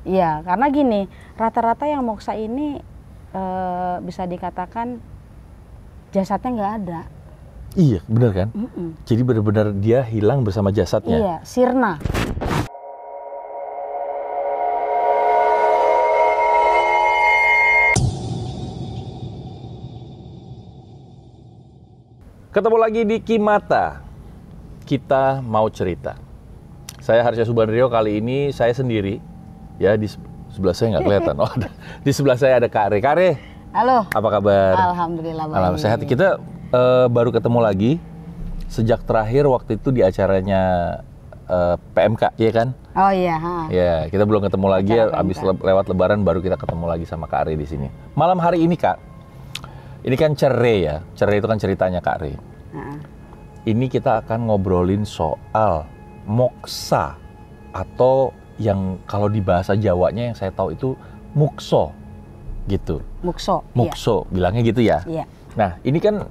Iya, karena gini, rata-rata yang moksa ini bisa dikatakan jasadnya nggak ada. Iya, benar kan? Jadi benar-benar dia hilang bersama jasadnya. Iya, sirna. Ketemu lagi di Kimata. Kita mau cerita. Saya Harsha Subandrio, kali ini saya sendiri. Ya, di sebelah saya nggak kelihatan. Oh, di sebelah saya ada Kak Re. Kak Re, Halo. apa kabar? Alhamdulillah baik. Alhamdulillah sehat. Kita baru ketemu lagi sejak terakhir waktu itu di acaranya PMK, iya kan? Oh iya. Ya, kita belum ketemu lagi. Acara Abis PMK. lewat Lebaran baru kita ketemu lagi sama Kak Re di sini. Malam hari ini, Kak. Ini kan cerai ya. Cerai itu kan ceritanya Kak Re. Ini kita akan ngobrolin soal moksa atau yang kalau di bahasa Jawanya yang saya tahu itu mukso gitu. Mukso. Mukso, bilangnya gitu ya. Iya. Nah, ini kan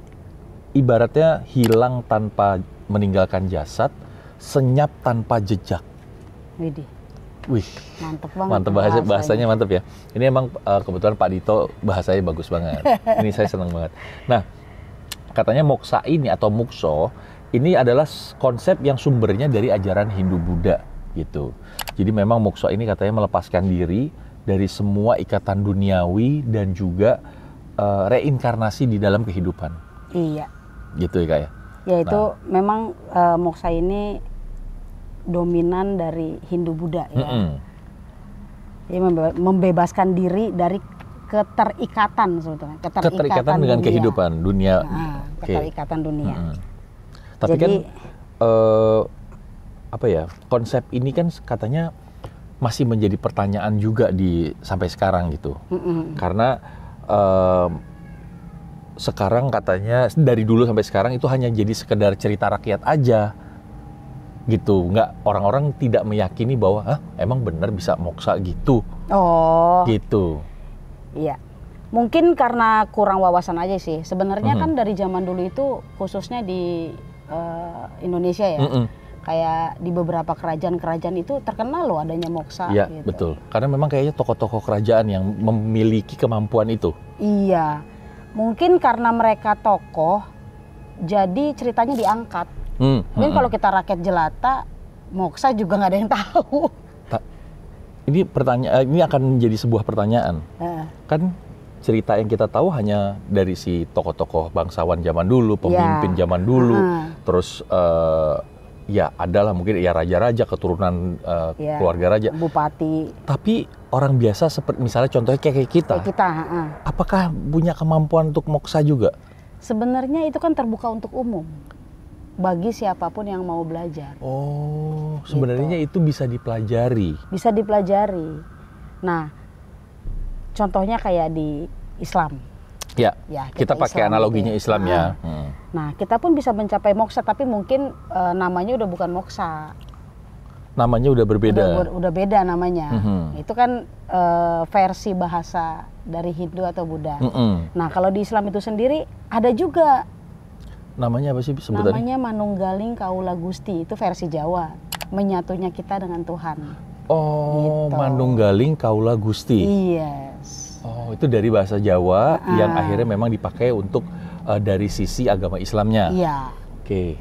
ibaratnya hilang tanpa meninggalkan jasad, senyap tanpa jejak. Widih. Wih, Mantep banget. mantep bahasanya mantep ya. Ini emang kebetulan Pak Dito bahasanya bagus banget. Ini saya senang banget. Nah, katanya moksa ini atau mukso ini adalah konsep yang sumbernya dari ajaran Hindu-Buddha gitu. Jadi memang mukso ini katanya melepaskan diri dari semua ikatan duniawi dan juga reinkarnasi di dalam kehidupan. Iya. Gitu ya Kak ya? Ya itu memang moksa ini dominan dari Hindu-Buddha ya. Dia membebaskan diri dari keterikatan sebetulnya. Keterikatan dengan dunia. Kehidupan dunia. Keterikatan dunia. Tapi jadi, kan apa ya, konsep ini kan katanya masih menjadi pertanyaan juga sampai sekarang gitu. Karena sekarang katanya dari dulu sampai sekarang itu hanya jadi sekedar cerita rakyat aja gitu. Orang-orang tidak meyakini bahwa emang benar bisa moksa gitu. Oh. Gitu. Iya. Mungkin karena kurang wawasan aja sih. Sebenarnya kan dari zaman dulu itu khususnya di Indonesia ya. Kayak di beberapa kerajaan-kerajaan itu terkenal loh adanya moksa. Iya, gitu. betul. Karena memang kayaknya tokoh-tokoh kerajaan yang memiliki kemampuan itu. Iya. Mungkin karena mereka tokoh, jadi ceritanya diangkat. Mungkin kalau kita rakyat jelata, moksa juga nggak ada yang tahu. Ini pertanyaan, ini akan menjadi sebuah pertanyaan. Kan cerita yang kita tahu hanya dari si tokoh-tokoh bangsawan zaman dulu, pemimpin zaman dulu, terus ya adalah mungkin ya raja-raja, keturunan keluarga raja, bupati. Tapi orang biasa seperti misalnya contohnya kayak kita, apakah punya kemampuan untuk moksa juga? Sebenarnya itu kan terbuka untuk umum bagi siapapun yang mau belajar. Oh, sebenarnya itu bisa dipelajari. Bisa dipelajari. Nah, contohnya kayak di Islam. Ya kita pakai analoginya Islam ya. Nah, kita pun bisa mencapai moksa, tapi mungkin namanya udah bukan moksa. Namanya udah berbeda. Udah beda namanya. Itu kan versi bahasa dari Hindu atau Buddha. Nah, kalau di Islam itu sendiri ada juga. Namanya apa sih sebutannya? Namanya Manunggaling Kaula Gusti, itu versi Jawa. Menyatunya kita dengan Tuhan. Oh, gitu. Manunggaling Kaula Gusti. Yes. Oh, itu dari bahasa Jawa yang akhirnya memang dipakai untuk dari sisi agama Islamnya. Iya. Oke.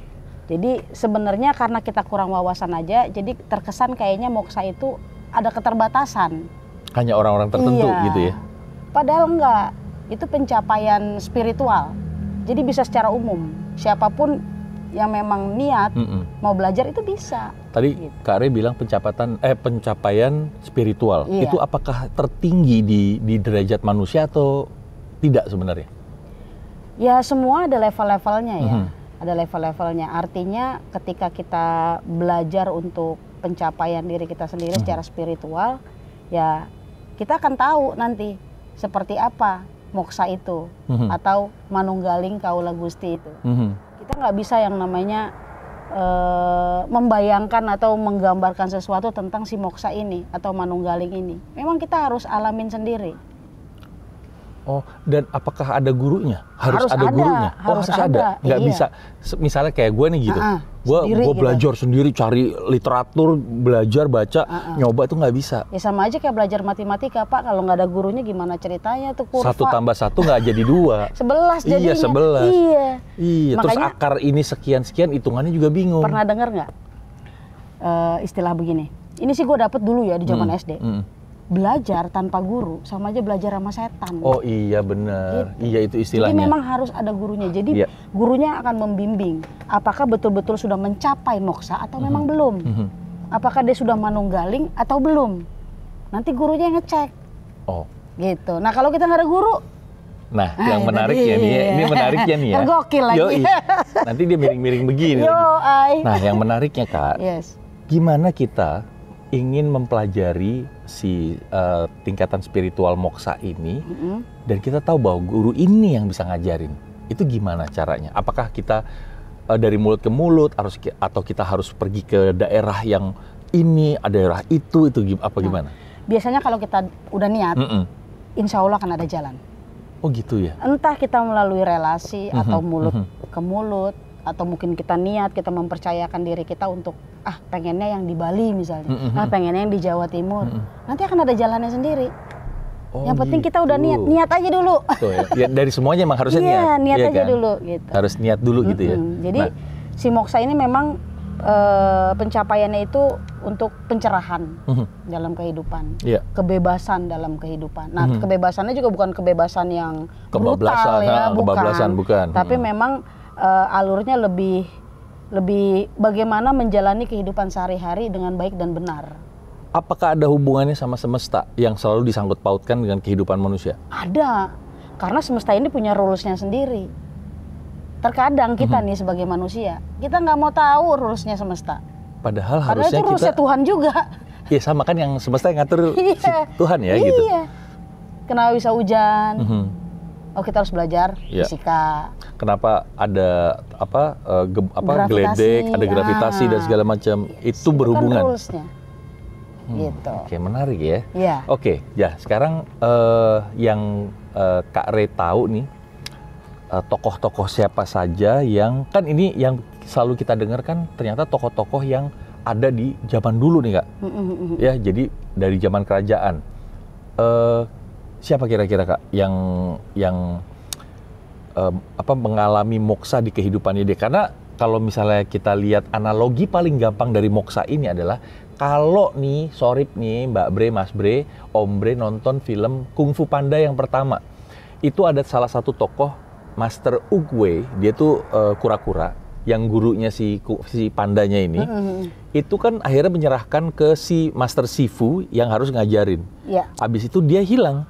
Jadi sebenarnya karena kita kurang wawasan aja, jadi terkesan kayaknya moksa itu ada keterbatasan. Hanya orang-orang tertentu gitu ya? Padahal enggak. Itu pencapaian spiritual. Jadi bisa secara umum. Siapapun yang memang niat mau belajar itu bisa. Tadi gitu. Kak Re bilang pencapaian spiritual. Iya. Itu apakah tertinggi di derajat manusia atau tidak sebenarnya? Ya semua ada level-levelnya ya. Ada level-levelnya. Artinya ketika kita belajar untuk pencapaian diri kita sendiri secara spiritual, ya kita akan tahu nanti seperti apa moksa itu atau Manunggaling Kaula Gusti itu. Kita nggak bisa yang namanya membayangkan atau menggambarkan sesuatu tentang si moksa ini atau Manunggaling ini. Memang kita harus alamin sendiri. Oh, dan apakah ada gurunya? Harus ada gurunya. Harus harus ada. Nggak iya. bisa. Misalnya kayak gue nih gitu. Gue belajar sendiri, cari literatur, belajar, baca, nyoba tuh nggak bisa. Ya sama aja kayak belajar matematika, Pak. Kalau nggak ada gurunya gimana ceritanya tuh kurva? 1 tambah 1 nggak jadi 2. 11 jadinya. Iya, 11. Iya. Iya, terus Makanya, akar ini sekian-sekian, hitungannya juga bingung. pernah dengar nggak istilah begini? Ini sih gue dapet dulu ya di zaman SD. Belajar tanpa guru sama aja belajar sama setan. Oh iya benar. Gitu. Iya itu istilahnya. Jadi memang harus ada gurunya. Jadi gurunya akan membimbing apakah betul-betul sudah mencapai moksa atau memang belum. Apakah dia sudah manunggaling atau belum. Nanti gurunya yang ngecek. Oh. Gitu. Nah kalau kita nggak ada guru. Nah yang menarik ya nih, ini menariknya nih ya. Gokil lagi. Yoi. Nanti dia miring-miring begini lagi. Nah yang menariknya Kak, gimana kita ingin mempelajari si tingkatan spiritual moksa ini, dan kita tahu bahwa guru ini yang bisa ngajarin. Itu gimana caranya? Apakah kita dari mulut ke mulut atau kita harus pergi ke daerah yang ini, daerah itu apa gimana? Biasanya kalau kita udah niat, insya Allah akan ada jalan. Oh gitu ya? Entah kita melalui relasi atau mulut ke mulut, atau mungkin kita niat, kita mempercayakan diri kita untuk pengennya yang di Bali misalnya, pengennya yang di Jawa Timur, nanti akan ada jalannya sendiri. Oh, yang penting kita udah niat aja dulu. Tuh, ya. Dari semuanya emang harusnya niat aja kan? dulu gitu. Harus niat dulu gitu ya. Jadi si moksa ini memang pencapaiannya itu untuk pencerahan dalam kehidupan, kebebasan dalam kehidupan. Nah kebebasannya juga bukan kebebasan yang brutal ya, bukan. Tapi memang alurnya lebih bagaimana menjalani kehidupan sehari-hari dengan baik dan benar. Apakah ada hubungannya sama semesta yang selalu disangkut pautkan dengan kehidupan manusia? Ada, karena semesta ini punya rules-nya sendiri. Terkadang kita nih sebagai manusia, kita nggak mau tahu rules-nya semesta. Padahal harusnya itu rules-nya Tuhan juga. Iya sama kan, yang semesta yang ngatur si Tuhan ya gitu. Iya. Kenapa bisa hujan? Oh kita harus belajar fisika. Kenapa ada geledek, ada gravitasi dan segala macam. Itu berhubungan. Kan rulesnya. Gitu. Oke, menarik ya. Iya. Oke, ya sekarang yang Kak Re tahu nih, tokoh-tokoh siapa saja yang, kan ini yang selalu kita dengar kan ternyata tokoh-tokoh yang ada di zaman dulu nih Kak. Ya, jadi dari zaman kerajaan. Siapa kira-kira Kak yang mengalami moksa di kehidupannya dia? Karena kalau misalnya kita lihat analogi paling gampang dari moksa ini adalah kalau nih, sorry nih Mbak Bre, Mas Bre, Om Bre nonton film Kung Fu Panda yang pertama. Itu ada salah satu tokoh, Master Oogway, dia tuh kura-kura, yang gurunya si pandanya ini, itu kan akhirnya menyerahkan ke si Master Sifu yang harus ngajarin. Abis itu dia hilang.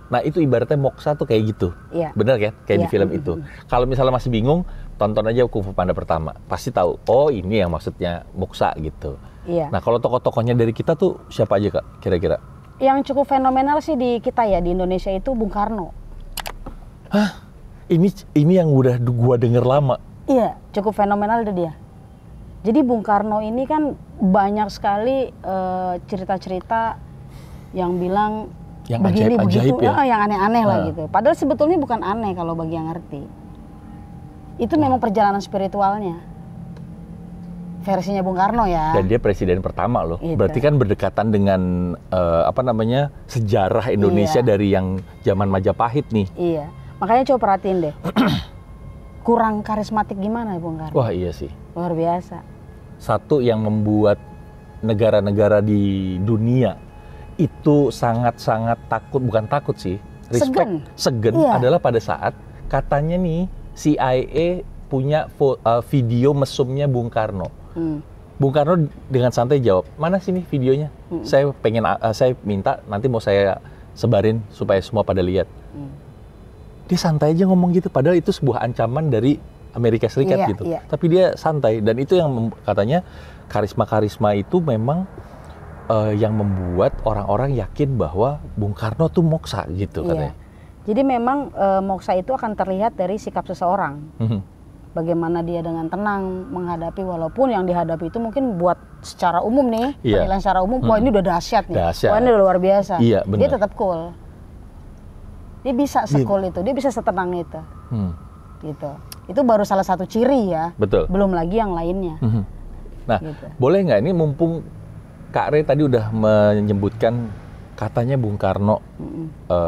Nah itu ibaratnya moksa tuh kayak gitu, bener kan? Kayak di film itu. Kalau misalnya masih bingung, tonton aja Kung Fu Panda pertama, pasti tahu. Oh ini yang maksudnya moksa gitu. Nah kalau tokoh-tokohnya dari kita tuh siapa aja Kak kira-kira? Yang cukup fenomenal sih di kita ya, di Indonesia itu Bung Karno. Hah? Ini yang udah gua denger lama. Iya, cukup fenomenal itu dia. Jadi Bung Karno ini kan banyak sekali cerita-cerita yang bilang yang begini ajaib, begitu, ya? yang aneh-aneh lah gitu. Padahal sebetulnya bukan aneh kalau bagi yang ngerti. Itu memang perjalanan spiritualnya. Versinya Bung Karno ya. Dan dia presiden pertama loh. Gitu. Berarti kan berdekatan dengan sejarah Indonesia dari yang zaman Majapahit nih. Iya. Makanya coba perhatiin deh. Kurang karismatik gimana Bung Karno? Wah iya sih. Luar biasa. Satu yang membuat negara-negara di dunia itu sangat-sangat takut, bukan takut sih, respect, segen adalah pada saat katanya nih CIA punya video mesumnya Bung Karno. Bung Karno dengan santai jawab, mana sih nih videonya? Saya minta nanti mau saya sebarin supaya semua pada lihat. Dia santai aja ngomong gitu, padahal itu sebuah ancaman dari Amerika Serikat gitu. Tapi dia santai, dan itu yang katanya karisma itu memang yang membuat orang-orang yakin bahwa Bung Karno tuh moksa gitu katanya. Jadi memang moksa itu akan terlihat dari sikap seseorang. Bagaimana dia dengan tenang menghadapi, walaupun yang dihadapi itu mungkin buat secara umum nih, penilaian secara umum, wah ini udah dahsyat nih, wah ini udah luar biasa. Dia tetap cool. Dia bisa se-cool itu, dia bisa setenang itu. Gitu. Itu baru salah satu ciri ya. Betul. Belum lagi yang lainnya. Nah, gitu. Boleh nggak ini mumpung Kak Re tadi udah menyebutkan katanya Bung Karno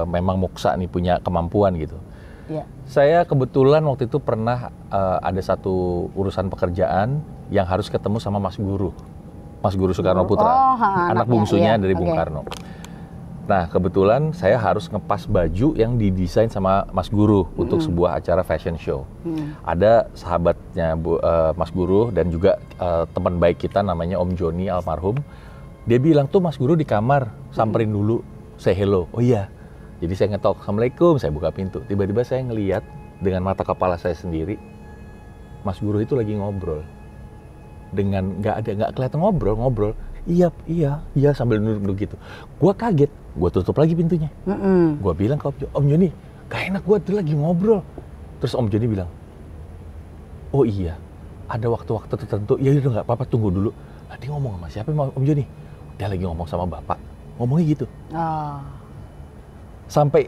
memang moksa nih, punya kemampuan gitu. Ya. Saya kebetulan waktu itu pernah ada satu urusan pekerjaan yang harus ketemu sama Mas Guru Soekarno Putra, anak bungsunya dari Bung Karno. Nah, kebetulan saya harus ngepas baju yang didesain sama Mas Guru untuk sebuah acara fashion show. Ada sahabatnya Mas Guru dan juga teman baik kita namanya Om Joni almarhum. Dia bilang tuh Mas Guru di kamar, samperin dulu, say hello. Oh iya. Jadi saya ngetok, Assalamualaikum, saya buka pintu. Tiba-tiba saya ngelihat dengan mata kepala saya sendiri, Mas Guru itu lagi ngobrol. Dengan nggak kelihatan ngobrol. Iya sambil nunduk gitu. Gua kaget, gua tutup lagi pintunya. Gua bilang ke Om Joni, gak enak gua tuh lagi ngobrol. Terus Om Joni bilang, oh iya, ada waktu-waktu tertentu. Ya udah nggak apa-apa, tunggu dulu. Nah, dia ngomong sama siapa Om Joni? Dia lagi ngomong sama bapak. Ngomongnya gitu. Sampai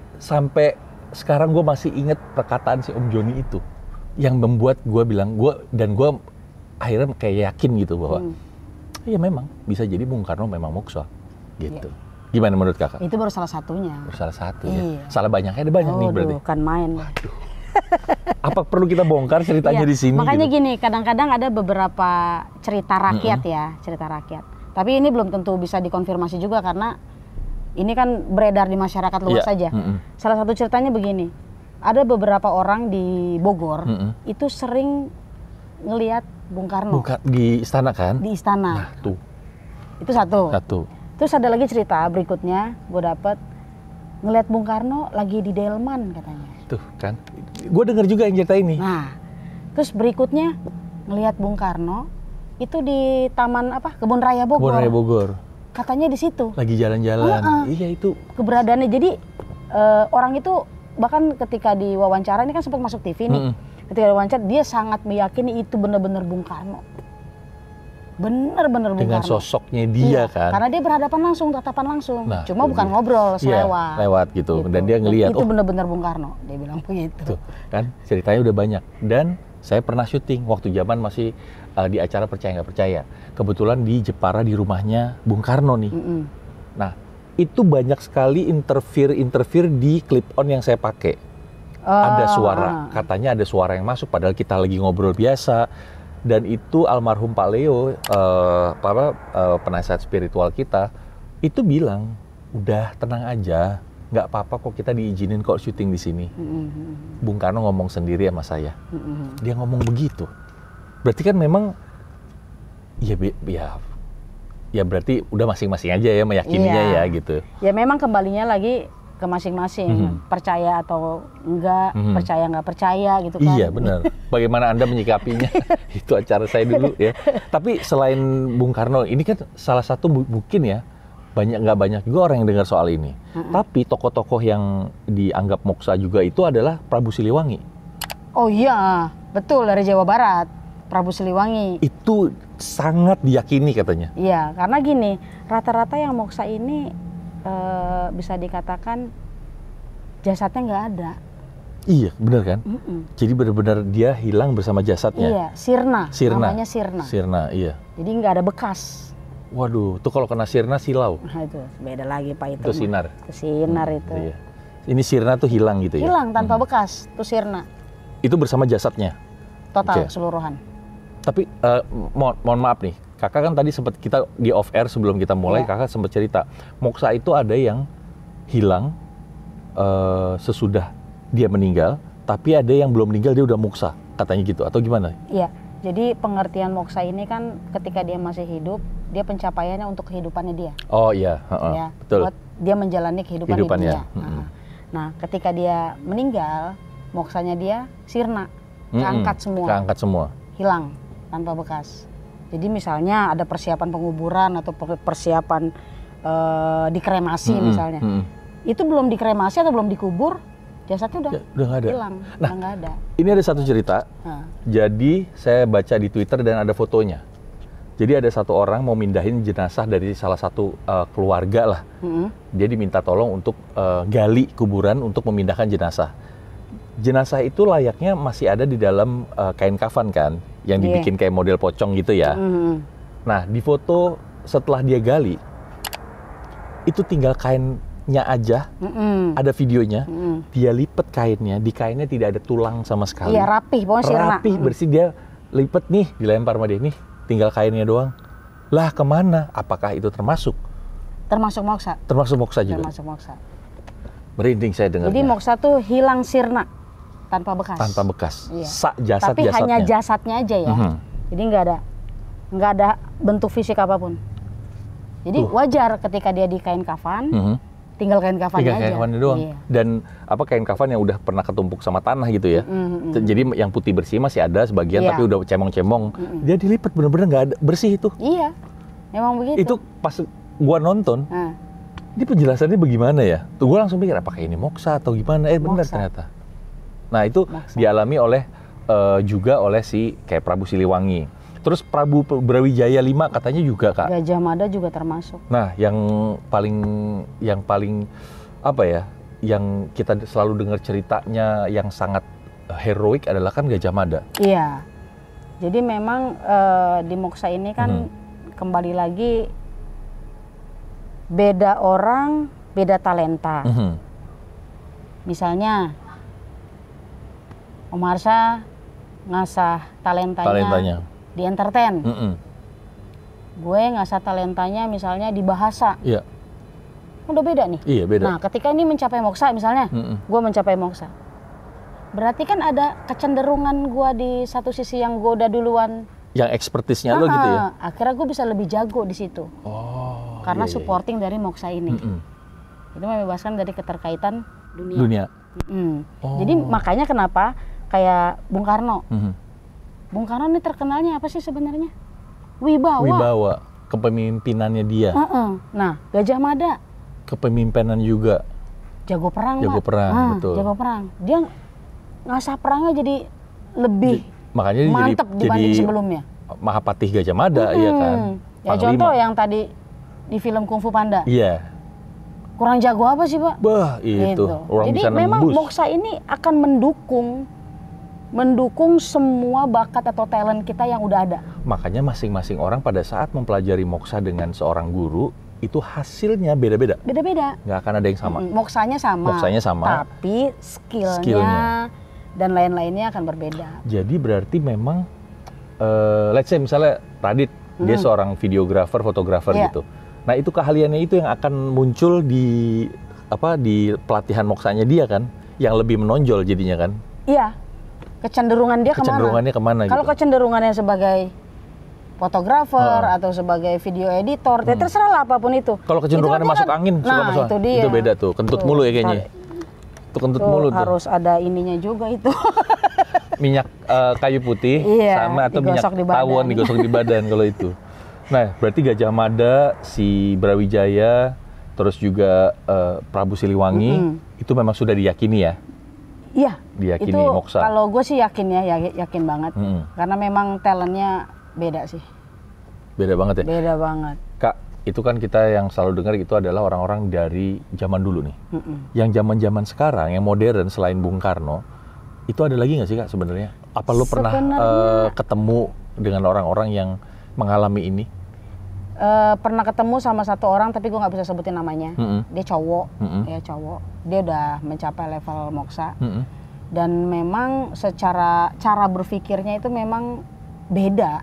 sekarang gue masih inget perkataan si Om Joni itu, yang membuat gue bilang, gue akhirnya kayak yakin gitu bahwa iya memang bisa jadi Bung Karno memang moksa gitu. Gimana menurut kakak? Itu baru salah satunya. Baru salah satu ya. Salah banyaknya ada banyak nih berarti. Kan main. Waduh. Apa perlu kita bongkar ceritanya di sini? Makanya gitu? Gini, kadang-kadang ada beberapa cerita rakyat cerita rakyat. Tapi ini belum tentu bisa dikonfirmasi juga karena ini kan beredar di masyarakat luas saja. Salah satu ceritanya begini, ada beberapa orang di Bogor itu sering ngelihat Bung Karno. Di istana kan? Di istana. Nah, tuh. Itu satu. Terus ada lagi cerita berikutnya, gue dapet ngelihat Bung Karno lagi di Delman katanya. Tuh kan, gue denger juga yang cerita ini. Nah, terus berikutnya ngelihat Bung Karno itu di Taman Kebun Raya Bogor. Kebun Raya Bogor. Katanya di situ. Lagi jalan-jalan. Iya itu. Keberadaannya. Jadi orang itu bahkan ketika diwawancara ini kan sempat masuk TV nih. Ketika diwawancara dia sangat meyakini itu benar-benar Bung Karno. Benar-benar Bung Dengan Karno. Sosoknya dia kan. Karena dia berhadapan langsung, tatapan langsung. Nah, cuma bukan ngobrol, selewat. Lewat gitu. Dan dia ngelihat. Itu benar-benar Bung Karno. Dia bilang begitu. Tuh, kan ceritanya udah banyak. Dan saya pernah syuting waktu zaman masih di acara Percaya Nggak Percaya. Kebetulan di Jepara di rumahnya Bung Karno nih. Nah, itu banyak sekali interview di clip on yang saya pakai. Ada suara, katanya ada suara yang masuk padahal kita lagi ngobrol biasa. Dan itu almarhum Pak Leo, penasihat spiritual kita, itu bilang, udah tenang aja, nggak apa-apa kok, kita diizinin kok syuting di sini. Bung Karno ngomong sendiri sama saya. Dia ngomong begitu. Berarti kan memang ya berarti udah masing-masing aja ya meyakininya ya gitu. Ya memang kembalinya lagi ke masing-masing, percaya atau enggak, percaya nggak percaya gitu kan. Iya benar. Bagaimana Anda menyikapinya? Itu acara saya dulu ya. Tapi selain Bung Karno, ini kan salah satu mungkin ya, nggak banyak juga orang yang dengar soal ini. Tapi tokoh-tokoh yang dianggap moksa juga itu adalah Prabu Siliwangi. Oh iya, betul, dari Jawa Barat. Prabu Siliwangi. Itu sangat diyakini katanya. Iya, karena gini, rata-rata yang moksa ini bisa dikatakan jasadnya nggak ada. Iya, benar kan? Jadi benar-benar dia hilang bersama jasadnya. Iya, sirna. Namanya sirna. Sirna, iya. Jadi nggak ada bekas. Waduh, tuh kalau kena sirna silau. Nah itu beda lagi Pak itu. Itu sinar. Itu sinar itu. Iya. Ini sirna tuh hilang gitu ya? Hilang tanpa bekas, itu sirna. Itu bersama jasadnya? Total, keseluruhan. Tapi mohon maaf nih, kakak kan tadi sempat kita di off air sebelum kita mulai, kakak sempat cerita moksa itu ada yang hilang sesudah dia meninggal, tapi ada yang belum meninggal dia udah moksa, katanya gitu atau gimana? Iya, jadi pengertian moksa ini kan ketika dia masih hidup, dia pencapaiannya untuk kehidupannya dia. Oh iya, ya, betul. Buat dia menjalani kehidupannya dia. Nah, ketika dia meninggal, moksanya dia sirna, keangkat semua. Keangkat semua. Hilang tanpa bekas. Jadi misalnya ada persiapan penguburan atau persiapan dikremasi misalnya. Itu belum dikremasi atau belum dikubur, jasadnya udah nggak ada. Hilang, nah, nggak ada. Ini ada satu cerita. Jadi saya baca di Twitter dan ada fotonya. Jadi ada satu orang mau mindahin jenazah dari salah satu keluarga lah. Dia diminta tolong untuk gali kuburan untuk memindahkan jenazah. Jenazah itu layaknya masih ada di dalam kain kafan kan, yang dibikin kayak model pocong gitu ya. Nah, di foto setelah dia gali, itu tinggal kainnya aja, ada videonya, dia lipet kainnya, di kainnya tidak ada tulang sama sekali. Iya, rapih, pokoknya sirna. Rapih, bersih, dia lipet nih, dilempar sama dia nih, tinggal kainnya doang. Lah kemana? Apakah itu termasuk? Termasuk moksa. Termasuk moksa juga? Termasuk moksa. Merinding saya dengarnya. Jadi moksa tuh hilang sirna, tanpa bekas. Tanpa bekas. Iya. Jasad-jasadnya. Tapi hanya jasadnya aja ya. Jadi nggak ada bentuk fisik apapun. Jadi wajar ketika dia di kain kafan, tinggal kain kafannya aja. Kain kafannya doang. Iya. Dan kain kafan yang udah pernah ketumpuk sama tanah gitu ya. Jadi yang putih bersih masih ada sebagian, Iya. tapi udah cemong-cemong. Dia dilipat bener-bener nggak ada bersih itu. Iya, memang begitu. Itu pas gua nonton, ini penjelasannya bagaimana ya? Tuh gua langsung mikir apakah ini moksa atau gimana? Benar ternyata. Nah itu dialami oleh juga oleh si kayak Prabu Siliwangi. Terus Prabu Brawijaya V katanya juga, Kak. Gajah Mada juga termasuk. Nah, yang paling apa ya? Yang kita selalu dengar ceritanya yang sangat heroik adalah kan Gajah Mada. Iya. Jadi memang di moksa ini kan kembali lagi beda orang, beda talenta. Misalnya Om Harsha ngasah talentanya. Di entertain, gue ngasah talentanya misalnya di bahasa, udah beda nih. Iya, beda. Nah, ketika ini mencapai moksa misalnya, gue mencapai moksa, berarti kan ada kecenderungan gue di satu sisi yang gue udah duluan, yang ekspertisnya lo gitu ya. Akhirnya gue bisa lebih jago di situ, karena supporting dari moksa ini. Itu membebaskan dari keterkaitan dunia. Jadi makanya kenapa kayak Bung Karno. Bung Karno ini terkenalnya apa sih sebenarnya? Wibawa. Kepemimpinannya dia. Nah, Gajah Mada. Kepemimpinan juga. Jago perang, betul. Jago perang. Dia ngasah perangnya jadi lebih makanya mantep dibanding sebelumnya. Mahapatih Gajah Mada, iya kan? Ya contoh yang tadi di film Kung Fu Panda. Iya. Kurang jago apa sih, Pak? Bah, itu. Gitu. Jadi memang moksa ini akan mendukung semua bakat atau talent kita yang udah ada. Makanya masing-masing orang pada saat mempelajari moksa dengan seorang guru, itu hasilnya beda-beda. Beda-beda. Nggak akan ada yang sama. Moksanya sama. Tapi skillnya dan lain-lainnya akan berbeda. Jadi berarti memang, let's say misalnya Radit, dia seorang videographer, fotografer gitu. Nah itu keahliannya itu yang akan muncul di pelatihan moksanya dia kan, yang lebih menonjol jadinya kan. Iya. Kecenderungannya kemana Kalau gitu. kecenderungannya sebagai fotografer atau sebagai video editor, terserah lah apapun itu. Kalau kecenderungannya masuk angin, itu beda tuh. Kentut mulu ya kayaknya. Itu kentut mulu tuh. Harus ada ininya juga itu. Minyak kayu putih sama atau minyak tawon digosok di badan kalau itu. Nah, berarti Gajah Mada, si Brawijaya, terus juga Prabu Siliwangi, itu memang sudah diyakini ya? Iya, diyakini itu moksa. Kalau gue sih yakin yakin banget. Karena memang talentnya beda sih. Beda banget ya? Beda banget. Kak, itu kan kita yang selalu dengar itu adalah orang-orang dari zaman dulu nih. Yang zaman-zaman sekarang, yang modern selain Bung Karno, itu ada lagi nggak sih Kak sebenarnya? Apa lo pernah ketemu dengan orang-orang yang mengalami ini? Pernah ketemu sama satu orang tapi gue nggak bisa sebutin namanya. Dia cowok, dia udah mencapai level moksa. Dan memang secara cara berpikirnya itu memang beda.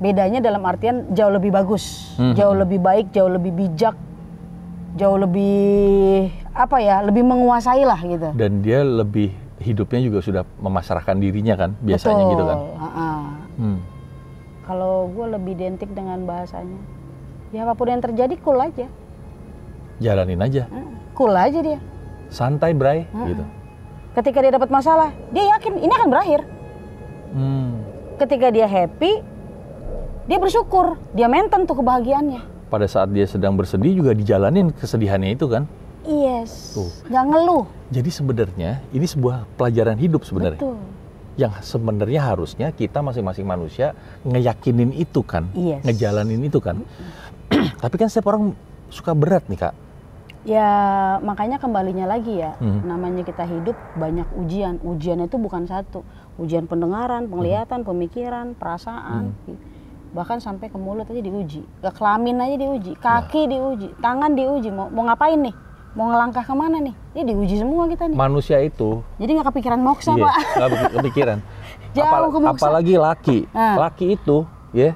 Bedanya dalam artian jauh lebih bagus, jauh lebih baik, jauh lebih bijak, jauh lebih lebih menguasai lah gitu. Dan dia lebih hidupnya juga sudah memasrahkan dirinya kan biasanya. Betul. Gitu kan. Kalau gue lebih identik dengan bahasanya, ya apapun yang terjadi cool aja. Jalanin aja. Cool aja dia. Santai bray, gitu. Ketika dia dapat masalah, dia yakin ini akan berakhir. Ketika dia happy, dia bersyukur, dia maintain tuh kebahagiaannya. Pada saat dia sedang bersedih juga dijalanin kesedihannya itu kan? Yes. Tuh. Nggak ngeluh. Jadi sebenarnya ini sebuah pelajaran hidup sebenarnya. Betul. yang sebenarnya harusnya kita masing-masing manusia ngeyakinin itu kan, Yes. ngejalanin itu kan. Tapi kan setiap orang suka berat nih Kak. Ya makanya kembalinya lagi ya, namanya kita hidup banyak ujian. Ujian itu bukan satu, ujian pendengaran, penglihatan, pemikiran, perasaan, bahkan sampai ke mulut aja diuji, ke kelamin aja diuji, kaki diuji, tangan diuji. Mau ngapain nih? Mau ngelangkah kemana nih? Ini diuji semua kita nih. Manusia itu, Jadi nggak kepikiran moksa Pak. nggak kepikiran. Jauh ke moksa. Apalagi laki, laki itu ya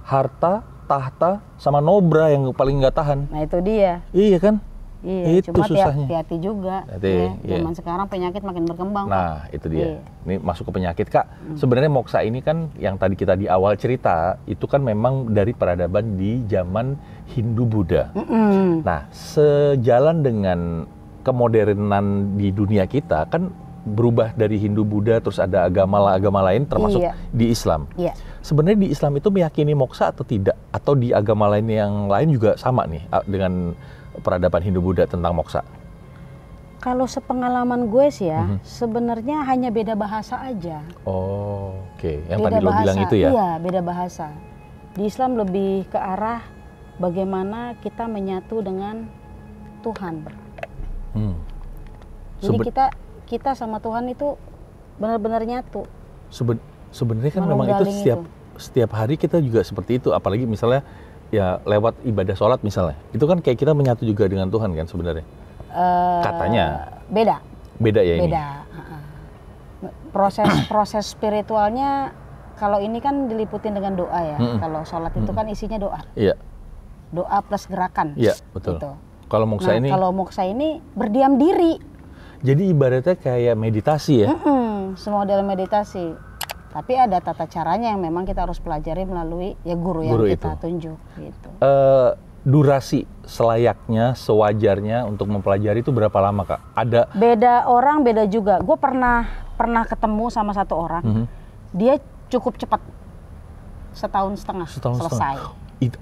harta, tahta, sama nobra yang paling nggak tahan. Nah itu dia. Iya kan? Iya, Itu cuma susahnya. hati-hati juga. Hati, Ya. Zaman sekarang penyakit makin berkembang. Pak. Nah, itu dia. Iya. Ini masuk ke penyakit, Kak. Sebenarnya moksa ini kan yang tadi kita di awal cerita, itu kan memang dari peradaban di zaman Hindu-Buddha. Nah, sejalan dengan kemodernan di dunia kita kan berubah dari Hindu-Buddha terus ada agama lain termasuk di Islam. Iya. Sebenarnya di Islam itu meyakini moksa atau tidak? Atau di agama lain yang lain juga sama nih dengan peradaban Hindu-Buddha tentang moksa? Kalau sepengalaman gue sih ya, sebenarnya hanya beda bahasa aja. Oh, oke. Yang Beda tadi lo bilang itu ya? Iya, beda bahasa. Di Islam lebih ke arah bagaimana kita menyatu dengan Tuhan. Jadi kita sama Tuhan itu benar-benar nyatu. Sebenarnya kan memang itu setiap hari kita juga seperti itu. Apalagi misalnya ya lewat ibadah sholat misalnya, itu kan kayak kita menyatu juga dengan Tuhan kan sebenarnya. Katanya. Beda ya ini. Beda. Proses spiritualnya kalau ini kan diliputin dengan doa ya. Kalau sholat itu kan isinya doa. Iya. Doa plus gerakan. Iya betul. Gitu. Kalau moksa ini. Kalau moksa ini berdiam diri. Jadi ibaratnya kayak meditasi ya. Semua dalam meditasi. Tapi ada tata caranya yang memang kita harus pelajari melalui ya guru yang kita tunjuk gitu. Durasi selayaknya, sewajarnya untuk mempelajari itu berapa lama Kak? Ada beda orang, beda juga. Gue pernah ketemu sama satu orang, dia cukup cepat, setahun setengah selesai.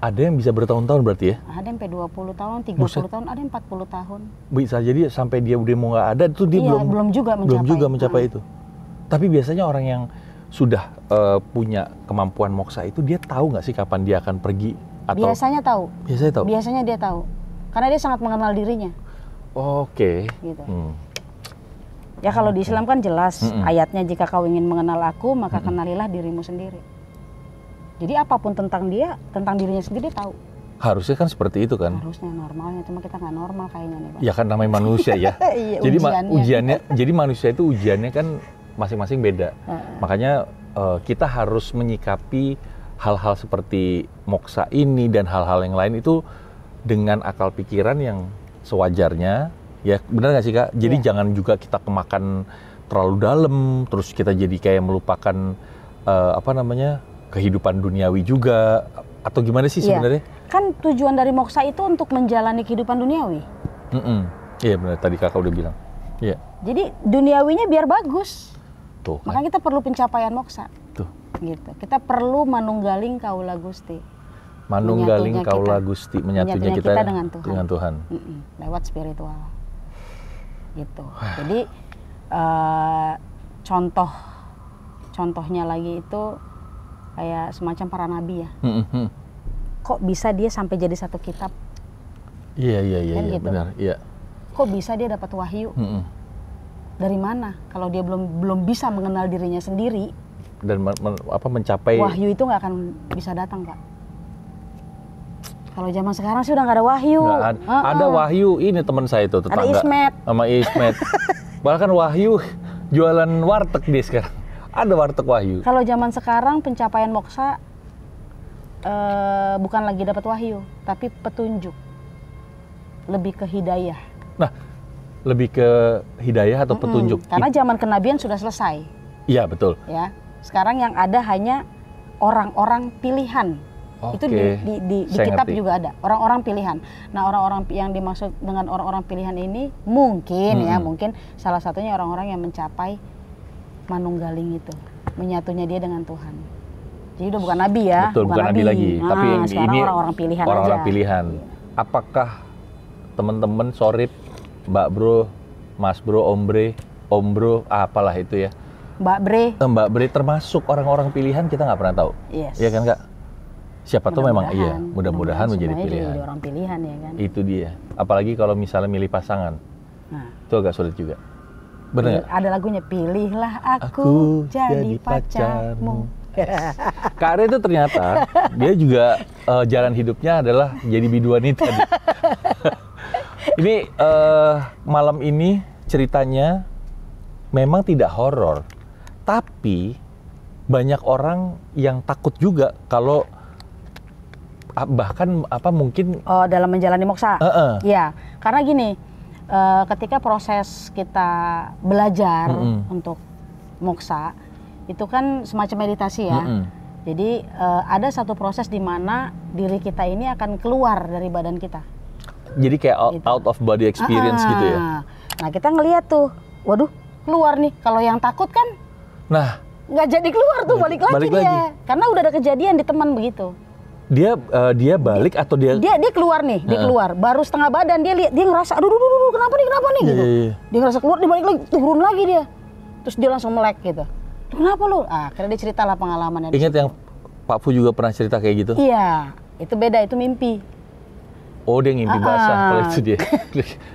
Ada yang bisa bertahun-tahun berarti ya? Ada yang sampai 20 tahun, 30 tahun, ada yang 40 tahun. Bisa jadi sampai dia udah mau nggak ada itu dia belum juga mencapai itu. Tapi biasanya orang yang sudah punya kemampuan moksa itu dia tahu nggak sih kapan dia akan pergi? Atau Biasanya tahu. Biasanya dia tahu. Karena dia sangat mengenal dirinya. Oke. Gitu. Ya kalau di Islam kan jelas ayatnya, jika kau ingin mengenal aku maka kenalilah dirimu sendiri. Jadi apapun tentang dia, tentang dirinya sendiri dia tahu. Harusnya kan seperti itu kan? Harusnya normalnya, cuma kita nggak normal kayaknya nih Pak. Ya kan namanya manusia ya. Iya, jadi ujiannya, jadi manusia itu ujiannya kan masing-masing beda. Makanya kita harus menyikapi hal-hal seperti moksa ini dan hal-hal yang lain itu dengan akal pikiran yang sewajarnya. Ya benar nggak sih Kak? Jadi jangan juga kita kemakan terlalu dalam, terus kita jadi kayak melupakan kehidupan duniawi juga, atau gimana sih sebenarnya? Kan tujuan dari moksa itu untuk menjalani kehidupan duniawi. Iya benar, tadi Kakak udah bilang. Iya. Jadi duniawinya biar bagus. Tuh. Makanya kita perlu pencapaian moksa. Tuh. Gitu. Kita perlu manunggaling kaula Gusti. Manunggaling kaula Gusti, menyatunya kita dengan Tuhan. Lewat spiritual. Gitu. Jadi contohnya lagi itu kayak semacam para nabi ya. Kok bisa dia sampai jadi satu kitab? Iya, kan gitu. Benar. Iya. Kok bisa dia dapat wahyu? Dari mana? Kalau dia belum bisa mengenal dirinya sendiri, dan mencapai wahyu itu nggak akan bisa datang Pak. Kalau zaman sekarang sih udah nggak ada wahyu. Ada wahyu, ini teman saya itu tetangga. Ada Ismet. Sama Ismet. Bahkan wahyu jualan warteg dia sekarang. Ada warteg wahyu. Kalau zaman sekarang pencapaian moksa bukan lagi dapat wahyu, tapi petunjuk. Lebih ke hidayah. Nah, lebih ke hidayah atau petunjuk? Karena zaman kenabian sudah selesai. Iya, betul. Ya. Sekarang yang ada hanya orang-orang pilihan. Itu di kitab juga ada, orang-orang pilihan. Nah, orang-orang yang dimaksud dengan orang-orang pilihan ini mungkin mungkin salah satunya orang-orang yang mencapai manunggaling itu, menyatunya dia dengan Tuhan. Jadi udah bukan nabi ya. Betul, bukan nabi lagi. Tapi ini orang-orang pilihan aja. Orang-orang pilihan. Apakah teman-teman Sorip, Mbak Bro, Mas Bro, Om Bro, apalah itu ya, Mbak Bre. Mbak Bre termasuk orang-orang pilihan kita nggak pernah tahu. Yes. Iya kan Kak? Siapa tuh memang iya, mudah-mudahan menjadi semuanya pilihan. jadi orang pilihan ya kan. Itu dia. Apalagi kalau misalnya milih pasangan, Nah, itu agak sulit juga. Bener nggak? ada lagunya, pilihlah aku jadi pacarmu. Kak Are itu ternyata dia juga jalan hidupnya adalah jadi biduanita. Ini malam ini ceritanya memang tidak horor, tapi banyak orang yang takut juga kalau bahkan mungkin dalam menjalani moksa. Iya, karena gini, ketika proses kita belajar untuk moksa itu kan semacam meditasi ya. Jadi ada satu proses di mana diri kita ini akan keluar dari badan kita. Jadi kayak gitu. out of body experience gitu ya. Nah kita ngelihat tuh, waduh keluar nih. Kalau yang takut kan, nah nggak jadi keluar tuh, balik lagi dia. Karena udah ada kejadian di teman begitu. Dia balik atau dia keluar nih, dia keluar. Baru setengah badan dia lihat, dia ngerasa, aduh, kenapa nih gitu. Dia ngerasa keluar, dia balik lagi, turun lagi dia. Terus dia langsung melek gitu. Kenapa lu? Karena dia cerita lah pengalamannya. Ingat yang Pak Fu juga pernah cerita kayak gitu? Iya, itu beda, itu mimpi. Oh, dia ngimpi basah, kalau itu dia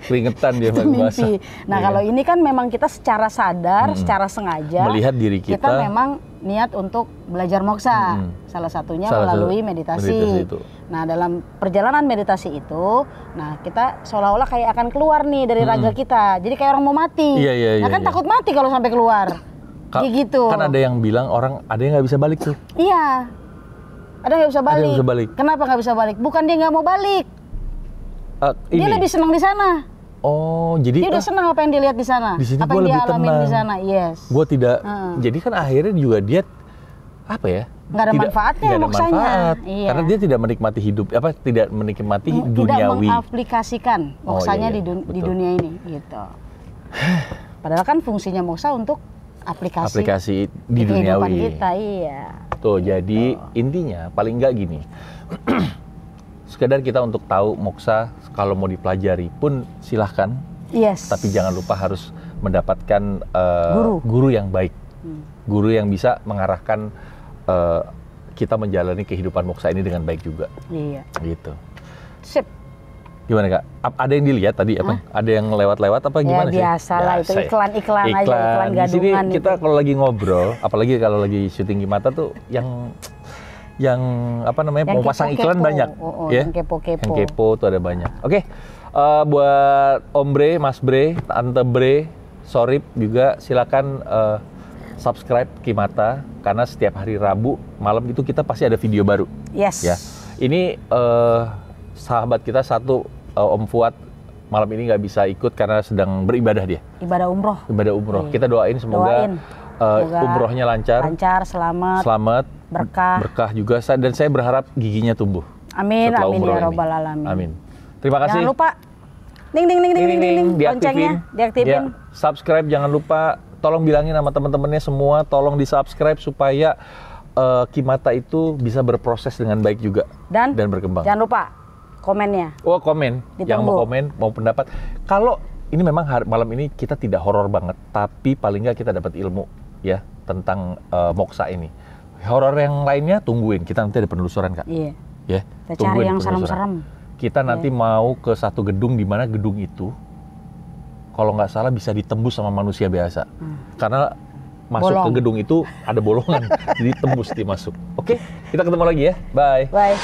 keringetan dia basah. Nah, kalau ini kan memang kita secara sadar, secara sengaja melihat diri kita memang niat untuk belajar moksa. Salah satunya melalui meditasi. Nah, dalam perjalanan meditasi itu, nah kita seolah-olah kayak akan keluar nih dari raga kita. Jadi kayak orang mau mati. Iya, kan takut mati kalau sampai keluar. Kayak gitu. Kan ada yang bilang ada yang nggak bisa balik tuh. Iya. Ada yang nggak bisa balik. Kenapa nggak bisa balik? Bukan dia nggak mau balik. Dia lebih senang di sana. Oh, jadi dia udah senang apa yang dia lihat di sana. Di sini apa yang dia alamin di sana. Yes. Gue tidak. Jadi kan akhirnya juga dia apa ya? Nggak ada manfaatnya moksanya. Iya. Karena dia tidak menikmati hidup, tidak menikmati duniawi. Tidak mengaplikasikan moksanya di dunia ini, gitu. Padahal kan fungsinya moksa untuk aplikasi di duniawi kita, iya. Tuh, jadi intinya paling nggak gini. Sekedar kita untuk tahu moksa, kalau mau dipelajari pun silahkan. Yes. Tapi jangan lupa harus mendapatkan guru yang baik. Guru yang bisa mengarahkan kita menjalani kehidupan moksa ini dengan baik juga. Iya. Gitu. Sip. Gimana Kak? Ada yang dilihat tadi apa? Ada yang lewat-lewat apa gimana sih? Ya biasalah, itu iklan aja, iklan gadungan. Di sini kita kalau lagi ngobrol, apalagi kalau lagi syuting Kimata tuh yang apa namanya, mau pasang iklan banyak. Ya? Yang kepo-kepo. Yang kepo tuh ada banyak. Oke. Buat Om Bre, Mas Bre, Tante Bre, Sorip juga silakan subscribe Kimata, karena setiap hari Rabu malam itu kita pasti ada video baru. Yes. Ya. Ini sahabat kita satu, Om Fuad, malam ini nggak bisa ikut karena sedang beribadah dia. Ibadah umroh. Kita doain semoga umrohnya lancar, selamat, berkah juga. Dan saya berharap giginya tumbuh. Amin, amin ya robbal alamin. Amin. Terima kasih. Jangan lupa ding loncengnya diaktifin. Ya, subscribe jangan lupa. Tolong bilangin sama teman-temannya semua, tolong di subscribe supaya Kimata itu bisa berproses dengan baik juga dan berkembang. Jangan lupa komennya. Oh, komen. Yang mau komen, mau pendapat. Kalau ini memang malam ini kita tidak horor banget, tapi paling nggak kita dapat ilmu ya tentang moksa ini. Horor yang lainnya tungguin, kita nanti ada penelusuran Kak. Iya. Ya. Kita cari yang serem-serem. Kita nanti mau ke satu gedung, di mana gedung itu kalau nggak salah bisa ditembus sama manusia biasa. Karena masuk ke gedung itu ada bolongan, jadi tembus dia masuk. Oke, kita ketemu lagi ya. Bye. Bye.